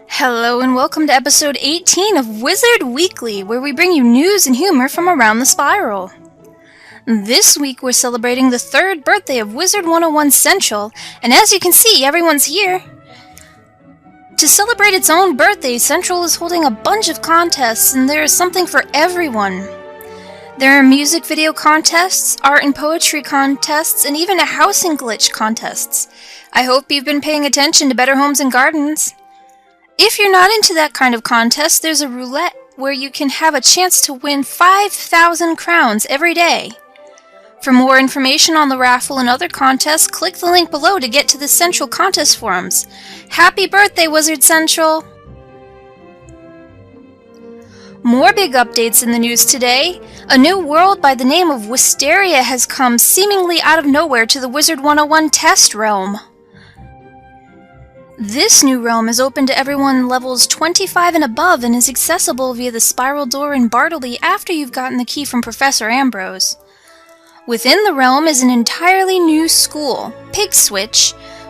Hello and welcome to episode 18 of Wizard Weekly, where we bring you news and humor from around the spiral. This week we're celebrating the 3rd birthday of Wizard 101 Central, and as you can see, everyone's here. To celebrate its own birthday, Central is holding a bunch of contests, and there is something for everyone. There are music video contests, art and poetry contests, and even a housing glitch contests. I hope you've been paying attention to Better Homes and Gardens. If you're not into that kind of contest, there's a roulette where you can have a chance to win 5,000 crowns every day. For more information on the raffle and other contests, click the link below to get to the Central Contest forums. Happy birthday, Wizard Central! More big updates in the news today. A new world by the name of Wisteria has come seemingly out of nowhere to the Wizard 101 test realm. This new realm is open to everyone levels 25 and above and is accessible via the spiral door in Bartley after you've gotten the key from Professor Ambrose. Within the realm is an entirely new school, Pigswick,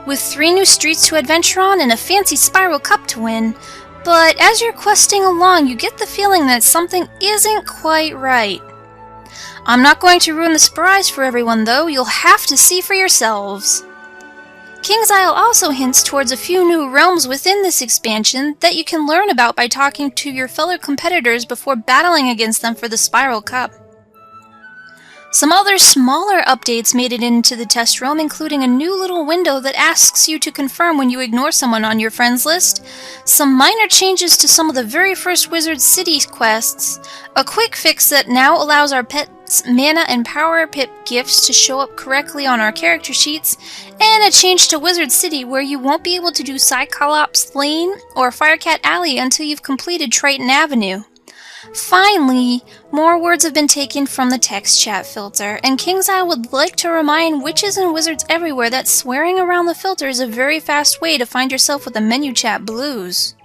with 3 new streets to adventure on and a fancy spiral cup to win. But as you're questing along, you get the feeling that something isn't quite right. I'm not going to ruin the surprise for everyone though, you'll have to see for yourselves. King's Isle also hints towards a few new realms within this expansion that you can learn about by talking to your fellow competitors before battling against them for the Spiral Cup. Some other smaller updates made it into the test realm, including a new little window that asks you to confirm when you ignore someone on your friends list, some minor changes to some of the very first Wizard City quests, a quick fix that now allows our pets mana and power pip gifts to show up correctly on our character sheets, and a change to Wizard City where you won't be able to do Cyclops Lane or Firecat Alley until you've completed Triton Avenue. Finally, more words have been taken from the text chat filter, and King's Isle would like to remind witches and wizards everywhere that swearing around the filter is a very fast way to find yourself with the menu chat blues.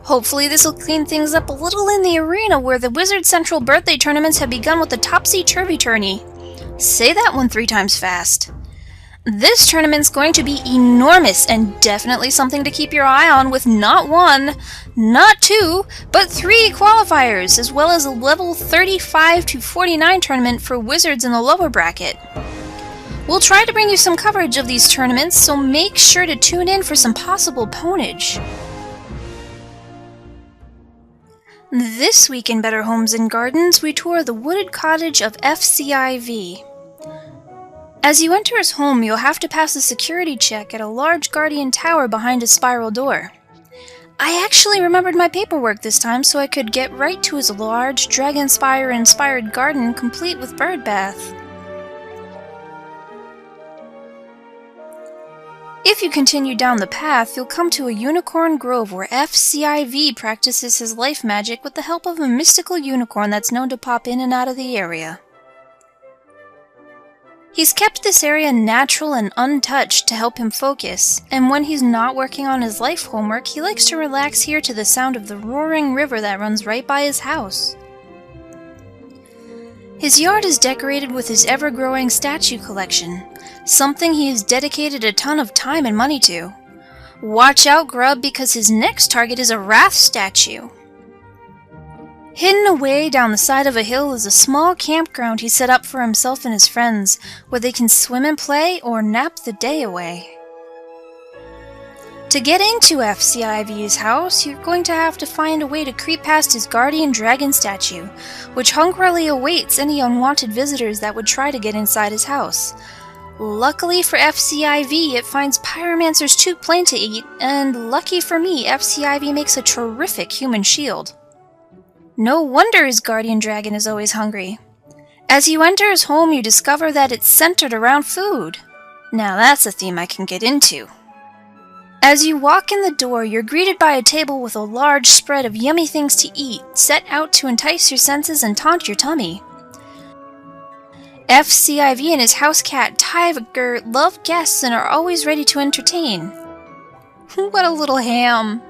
Hopefully this will clean things up a little in the arena where the Wizard Central birthday tournaments have begun with the topsy turvy tourney. Say that one 3 times fast. This tournament's going to be enormous and definitely something to keep your eye on with not 1, not 2, but 3 qualifiers, as well as a level 35 to 49 tournament for wizards in the lower bracket. We'll try to bring you some coverage of these tournaments, so make sure to tune in for some possible ponage. This week in Better Homes and Gardens, we tour the wooded cottage of FCIV. As you enter his home, you'll have to pass a security check at a large guardian tower behind a spiral door. I actually remembered my paperwork this time so I could get right to his large, dragon-spire-inspired garden complete with bird bath. If you continue down the path, you'll come to a unicorn grove where FCIV practices his life magic with the help of a mystical unicorn that's known to pop in and out of the area. He's kept this area natural and untouched to help him focus, and when he's not working on his life homework, he likes to relax here to the sound of the roaring river that runs right by his house. His yard is decorated with his ever-growing statue collection, something he has dedicated a ton of time and money to. Watch out, Grub, because his next target is a Wrath statue. Hidden away down the side of a hill is a small campground he set up for himself and his friends, where they can swim and play or nap the day away. To get into FCIV's house, you're going to have to find a way to creep past his guardian dragon statue, which hungrily awaits any unwanted visitors that would try to get inside his house. Luckily for FCIV, it finds pyromancers too plain to eat, and lucky for me, FCIV makes a terrific human shield. No wonder his guardian dragon is always hungry. As you enter his home, you discover that it's centered around food. Now that's a theme I can get into. As you walk in the door, you're greeted by a table with a large spread of yummy things to eat, set out to entice your senses and taunt your tummy. FCIV and his house cat, Tiger, love guests and are always ready to entertain. What a little ham.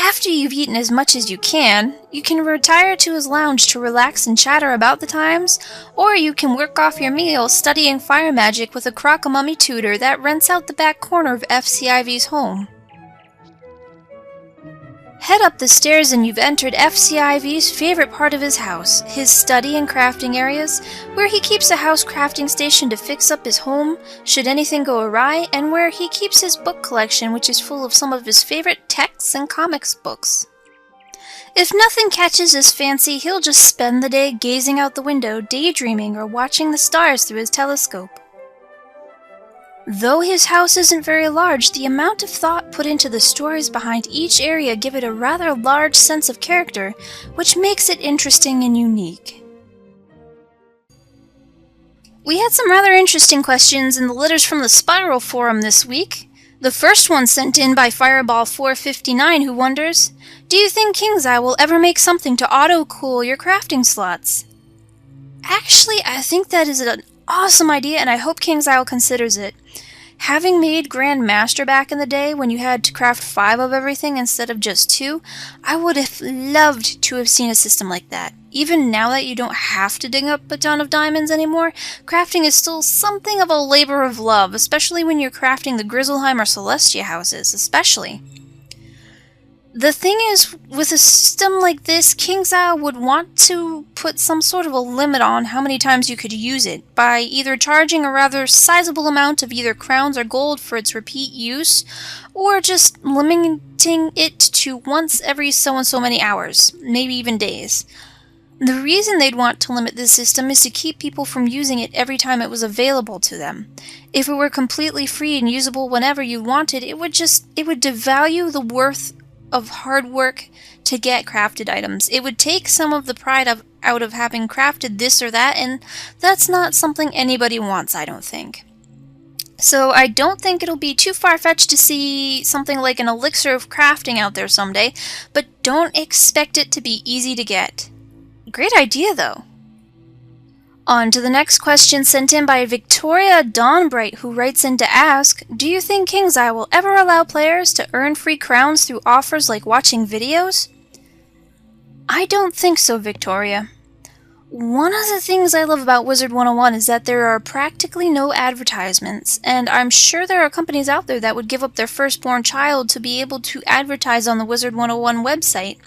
After you've eaten as much as you can retire to his lounge to relax and chatter about the times, or you can work off your meal studying fire magic with a crock-a-mummy tutor that rents out the back corner of FCIV's home. Head up the stairs and you've entered FCIV's favorite part of his house, his study and crafting areas, where he keeps a house crafting station to fix up his home should anything go awry, and where he keeps his book collection, which is full of some of his favorite texts and comics books. If nothing catches his fancy, he'll just spend the day gazing out the window, daydreaming, or watching the stars through his telescope. Though his house isn't very large, the amount of thought put into the stories behind each area give it a rather large sense of character, which makes it interesting and unique. We had some rather interesting questions in the letters from the Spiral Forum this week. The first one sent in by Fireball459, who wonders, do you think King's Eye will ever make something to auto-cool your crafting slots? Actually, I think that is an awesome idea, and I hope King's Isle considers it. Having made Grand Master back in the day, when you had to craft 5 of everything instead of just 2, I would have loved to have seen a system like that. Even now that you don't have to dig up a ton of diamonds anymore, crafting is still something of a labor of love, especially when you're crafting the Grizzleheim or Celestia houses, especially. The thing is, with a system like this, King's Isle would want to put some sort of a limit on how many times you could use it, by either charging a rather sizable amount of either crowns or gold for its repeat use, or just limiting it to once every so and so many hours, maybe even days. The reason they'd want to limit this system is to keep people from using it every time it was available to them. If it were completely free and usable whenever you wanted, it would devalue the worth of hard work to get crafted items. It would take some of the pride out of having crafted this or that, and that's not something anybody wants, I don't think. So I don't think it'll be too far-fetched to see something like an elixir of crafting out there someday, but don't expect it to be easy to get. Great idea, though. On to the next question sent in by Victoria Dawnbright, who writes in to ask, do you think King's Eye will ever allow players to earn free crowns through offers like watching videos? I don't think so, Victoria. One of the things I love about Wizard 101 is that there are practically no advertisements, and I'm sure there are companies out there that would give up their firstborn child to be able to advertise on the Wizard 101 website.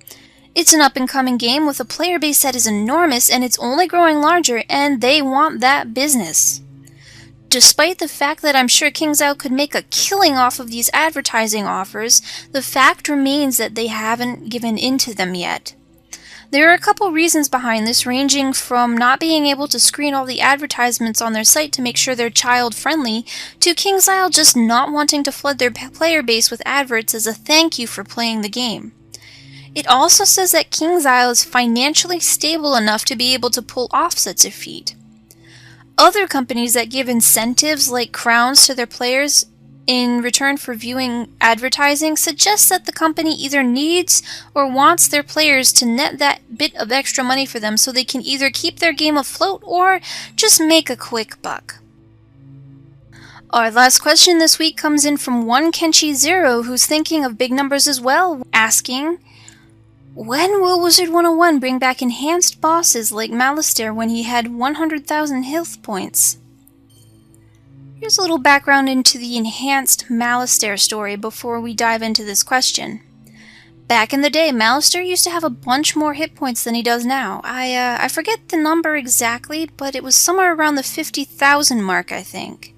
It's an up-and-coming game with a player base that is enormous, and it's only growing larger, and they want that business. Despite the fact that I'm sure King's Isle could make a killing off of these advertising offers, the fact remains that they haven't given in to them yet. There are a couple reasons behind this, ranging from not being able to screen all the advertisements on their site to make sure they're child-friendly, to King's Isle just not wanting to flood their player base with adverts as a thank you for playing the game. It also says that King's Isle is financially stable enough to be able to pull off such a feat. Other companies that give incentives like crowns to their players in return for viewing advertising suggest that the company either needs or wants their players to net that bit of extra money for them so they can either keep their game afloat or just make a quick buck. Our last question this week comes in from one Kenshi0, who's thinking of big numbers as well, asking, when will Wizard 101 bring back enhanced bosses like Malistaire when he had 100,000 health points? Here's a little background into the enhanced Malistaire story before we dive into this question. Back in the day, Malistaire used to have a bunch more hit points than he does now. I forget the number exactly, but it was somewhere around the 50,000 mark, I think.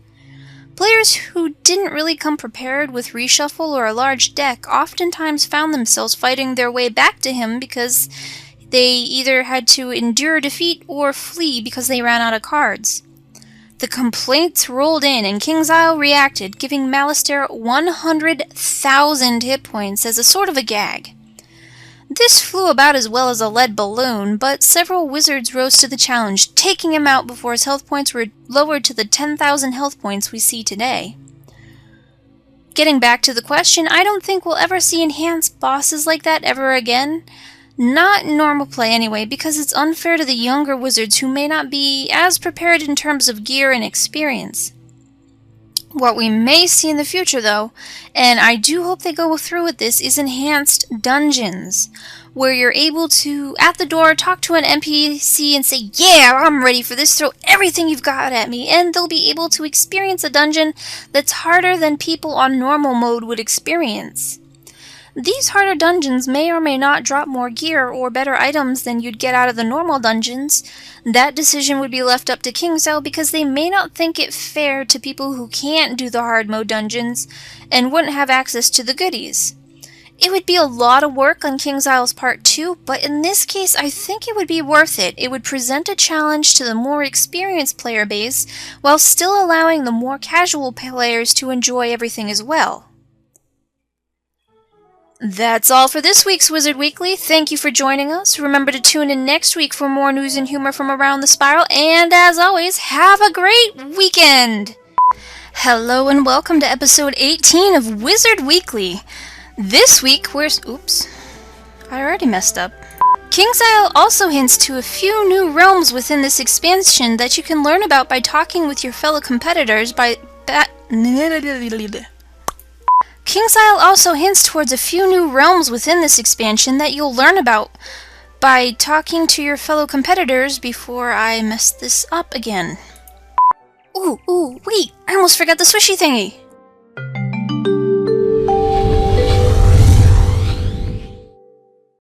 Players who didn't really come prepared with reshuffle or a large deck oftentimes found themselves fighting their way back to him because they either had to endure defeat or flee because they ran out of cards. The complaints rolled in and King's Isle reacted, giving Malistaire 100,000 hit points as a sort of a gag. This flew about as well as a lead balloon, but several wizards rose to the challenge, taking him out before his health points were lowered to the 10,000 health points we see today. Getting back to the question, I don't think we'll ever see enhanced bosses like that ever again. Not in normal play anyway, because it's unfair to the younger wizards who may not be as prepared in terms of gear and experience. What we may see in the future, though, and I do hope they go through with this, is enhanced dungeons, where you're able to, at the door, talk to an NPC and say, "Yeah, I'm ready for this, throw everything you've got at me," and they'll be able to experience a dungeon that's harder than people on normal mode would experience. These harder dungeons may or may not drop more gear or better items than you'd get out of the normal dungeons. That decision would be left up to KingsIsle because they may not think it fair to people who can't do the hard mode dungeons and wouldn't have access to the goodies. It would be a lot of work on KingsIsle's part too, but in this case I think it would be worth it. It would present a challenge to the more experienced player base while still allowing the more casual players to enjoy everything as well. That's all for this week's Wizard Weekly. Thank you for joining us. Remember to tune in next week for more news and humor from around the spiral, and as always, have a great weekend! Hello and welcome to episode 18 of Wizard Weekly. This week oops, I already messed up. KingsIsle also hints to a few new realms within this expansion that you can learn about by talking with your fellow competitors KingsIsle also hints towards a few new realms within this expansion that you'll learn about by talking to your fellow competitors before I mess this up again. Ooh, wait, I almost forgot the swishy thingy!